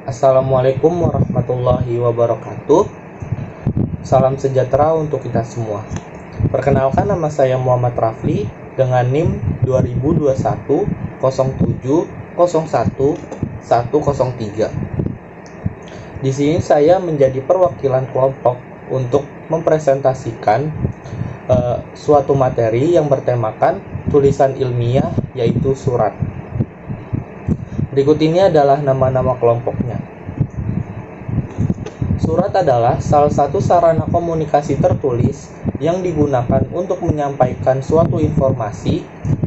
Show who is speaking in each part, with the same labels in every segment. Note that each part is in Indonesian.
Speaker 1: Assalamualaikum warahmatullahi wabarakatuh. Salam sejahtera untuk kita semua. Perkenalkan, nama saya Muhammad Rafli dengan NIM 2021 07 01 103. Di sini saya menjadi perwakilan kelompok untuk mempresentasikan suatu materi yang bertemakan tulisan ilmiah, yaitu surat. Berikut ini adalah nama-nama kelompoknya. Surat adalah salah satu sarana komunikasi tertulis yang digunakan untuk menyampaikan suatu informasi,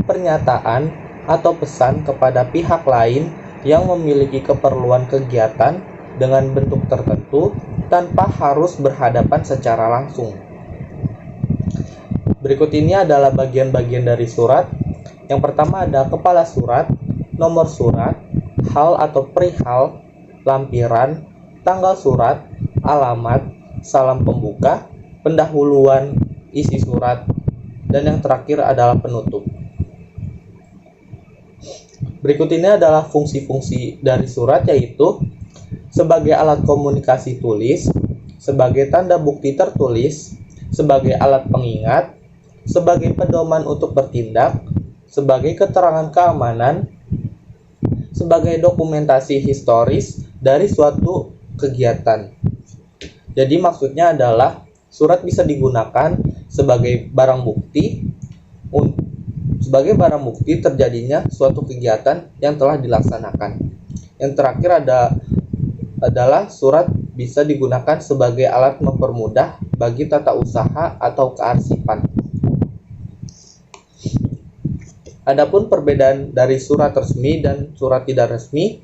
Speaker 1: pernyataan, atau pesan kepada pihak lain yang memiliki keperluan kegiatan dengan bentuk tertentu tanpa harus berhadapan secara langsung. Berikut ini adalah bagian-bagian dari surat. Yang pertama ada kepala surat, nomor surat, hal atau perihal, lampiran, tanggal surat, alamat, salam pembuka, pendahuluan, isi surat, dan yang terakhir adalah penutup. Berikut ini adalah fungsi-fungsi dari surat, yaitu sebagai alat komunikasi tulis, sebagai tanda bukti tertulis, sebagai alat pengingat, sebagai pedoman untuk bertindak, sebagai keterangan keamanan, sebagai dokumentasi historis dari suatu kegiatan. Jadi maksudnya adalah surat bisa digunakan sebagai barang bukti terjadinya suatu kegiatan yang telah dilaksanakan. Yang terakhir adalah surat bisa digunakan sebagai alat mempermudah bagi tata usaha atau kearsipan. Adapun perbedaan dari surat resmi dan surat tidak resmi,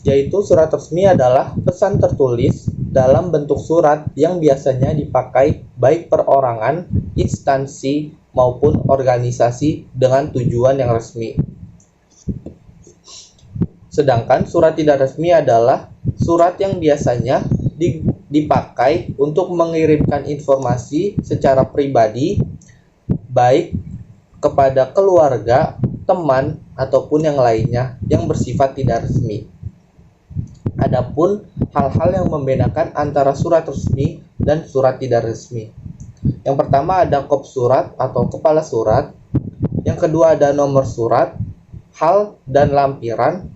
Speaker 1: yaitu surat resmi adalah pesan tertulis dalam bentuk surat yang biasanya dipakai baik perorangan, instansi, maupun organisasi dengan tujuan yang resmi. Sedangkan surat tidak resmi adalah surat yang biasanya dipakai untuk mengirimkan informasi secara pribadi, baik kepada keluarga, teman, ataupun yang lainnya yang bersifat tidak resmi. Adapun hal-hal yang membedakan antara surat resmi dan surat tidak resmi. Yang pertama ada kop surat atau kepala surat. Yang kedua ada nomor surat, hal, dan lampiran.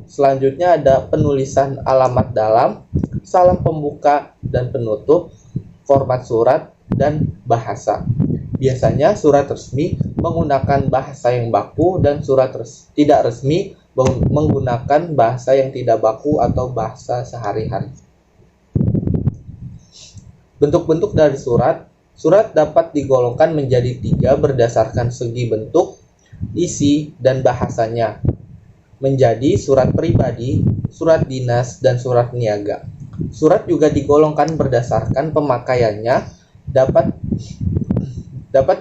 Speaker 1: Selanjutnya ada penulisan alamat dalam, salam pembuka dan penutup, format surat, dan bahasa. Biasanya surat resmi menggunakan bahasa yang baku dan surat tidak resmi menggunakan bahasa yang tidak baku atau bahasa sehari-hari. Bentuk-bentuk dari surat. Surat dapat digolongkan menjadi 3 berdasarkan segi bentuk, isi, dan bahasanya, menjadi surat pribadi, surat dinas, dan surat niaga. Surat juga digolongkan berdasarkan pemakaiannya, dapat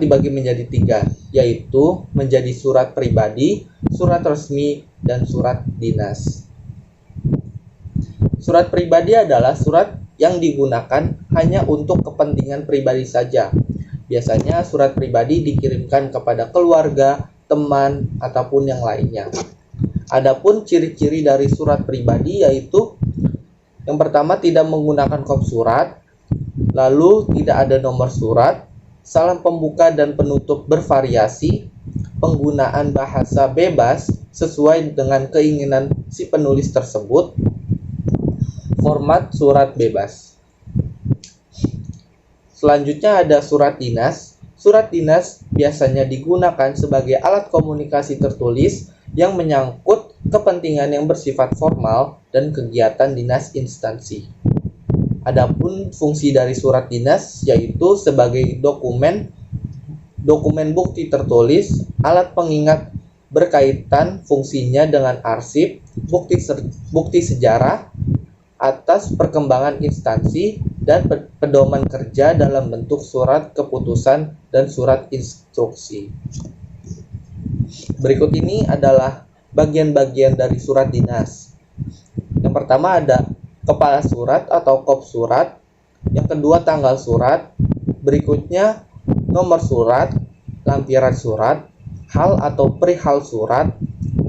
Speaker 1: dibagi menjadi 3, yaitu menjadi surat pribadi, surat resmi, dan surat dinas. Surat pribadi adalah surat yang digunakan hanya untuk kepentingan pribadi saja. Biasanya surat pribadi dikirimkan kepada keluarga, teman, ataupun yang lainnya. Adapun ciri-ciri dari surat pribadi yaitu yang pertama tidak menggunakan kop surat, lalu tidak ada nomor surat, salam pembuka dan penutup bervariasi, penggunaan bahasa bebas sesuai dengan keinginan si penulis tersebut, format surat bebas. Selanjutnya ada surat dinas. Surat dinas biasanya digunakan sebagai alat komunikasi tertulis yang menyangkut kepentingan yang bersifat formal dan kegiatan dinas instansi. Adapun fungsi dari surat dinas yaitu sebagai dokumen bukti tertulis, alat pengingat berkaitan fungsinya dengan arsip, bukti sejarah atas perkembangan instansi, dan pedoman kerja dalam bentuk surat keputusan dan surat instruksi. Berikut ini adalah bagian-bagian dari surat dinas. Yang pertama ada kepala surat atau kop surat. Yang kedua tanggal surat. Berikutnya nomor surat, lampiran surat, hal atau perihal surat,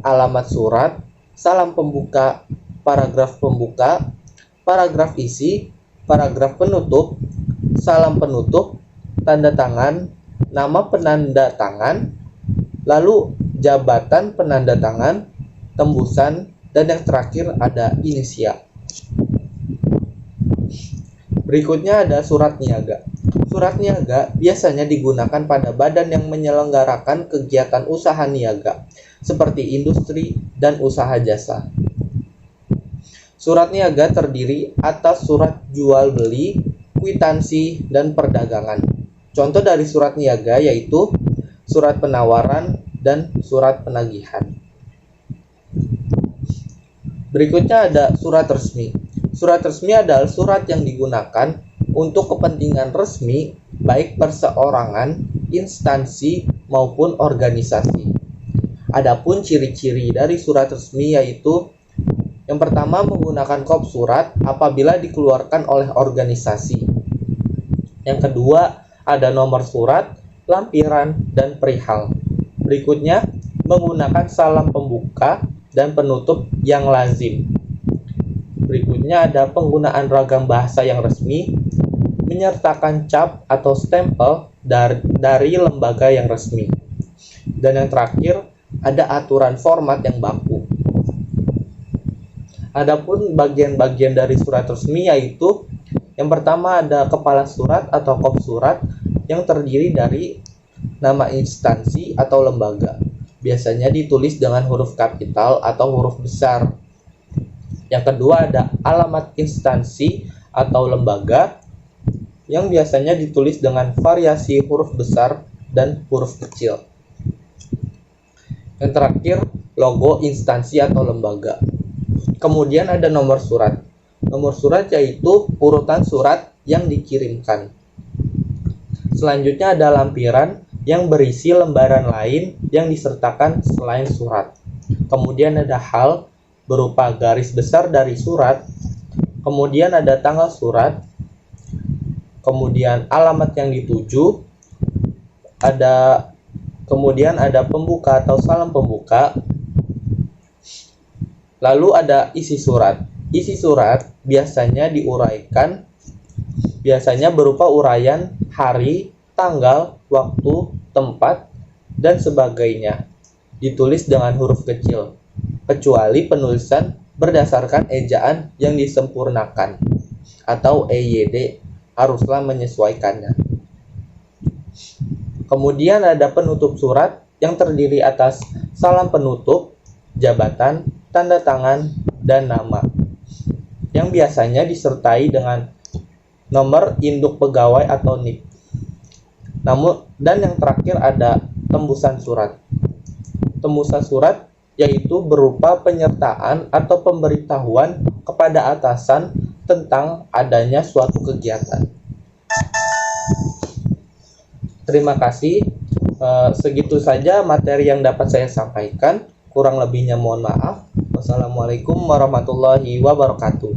Speaker 1: alamat surat, salam pembuka, paragraf isi, paragraf penutup, salam penutup, tanda tangan, nama penanda tangan, lalu jabatan penanda tangan, tembusan, dan yang terakhir ada inisial. Berikutnya ada surat niaga. Surat niaga biasanya digunakan pada badan yang menyelenggarakan kegiatan usaha niaga, seperti industri dan usaha jasa. Surat niaga terdiri atas surat jual beli, kwitansi, dan perdagangan. Contoh dari surat niaga yaitu surat penawaran dan surat penagihan. Berikutnya ada surat resmi. Surat resmi adalah surat yang digunakan untuk kepentingan resmi baik perseorangan, instansi, maupun organisasi. Adapun ciri-ciri dari surat resmi yaitu yang pertama menggunakan kop surat apabila dikeluarkan oleh organisasi. Yang kedua ada nomor surat, lampiran, dan perihal. Berikutnya menggunakan salam pembuka dan penutup yang lazim. Berikutnya ada penggunaan ragam bahasa yang resmi, menyertakan cap atau stempel dari lembaga yang resmi. Dan yang terakhir, ada aturan format yang baku. Adapun bagian-bagian dari surat resmi yaitu yang pertama ada kepala surat atau kop surat yang terdiri dari nama instansi atau lembaga. Biasanya ditulis dengan huruf kapital atau huruf besar. Yang kedua ada alamat instansi atau lembaga yang biasanya ditulis dengan variasi huruf besar dan huruf kecil. Yang terakhir, logo instansi atau lembaga. Kemudian ada nomor surat. Nomor surat yaitu urutan surat yang dikirimkan. Selanjutnya ada lampiran yang berisi lembaran lain yang disertakan selain surat. Kemudian ada hal berupa garis besar dari surat. Kemudian ada tanggal surat. Kemudian alamat yang dituju. Kemudian ada pembuka atau salam pembuka. Lalu ada isi surat. Isi surat biasanya berupa uraian hari, tanggal, waktu, tempat, dan sebagainya. Ditulis dengan huruf kecil, kecuali penulisan berdasarkan ejaan yang disempurnakan atau EYD haruslah menyesuaikannya. Kemudian ada penutup surat yang terdiri atas salam penutup, jabatan, tanda tangan, dan nama yang biasanya disertai dengan nomor induk pegawai atau NIP. Dan yang terakhir ada tembusan surat. Tembusan surat yaitu berupa penyertaan atau pemberitahuan kepada atasan tentang adanya suatu kegiatan. Terima kasih. Segitu saja materi yang dapat saya sampaikan. Kurang lebihnya mohon maaf. Wassalamualaikum warahmatullahi wabarakatuh.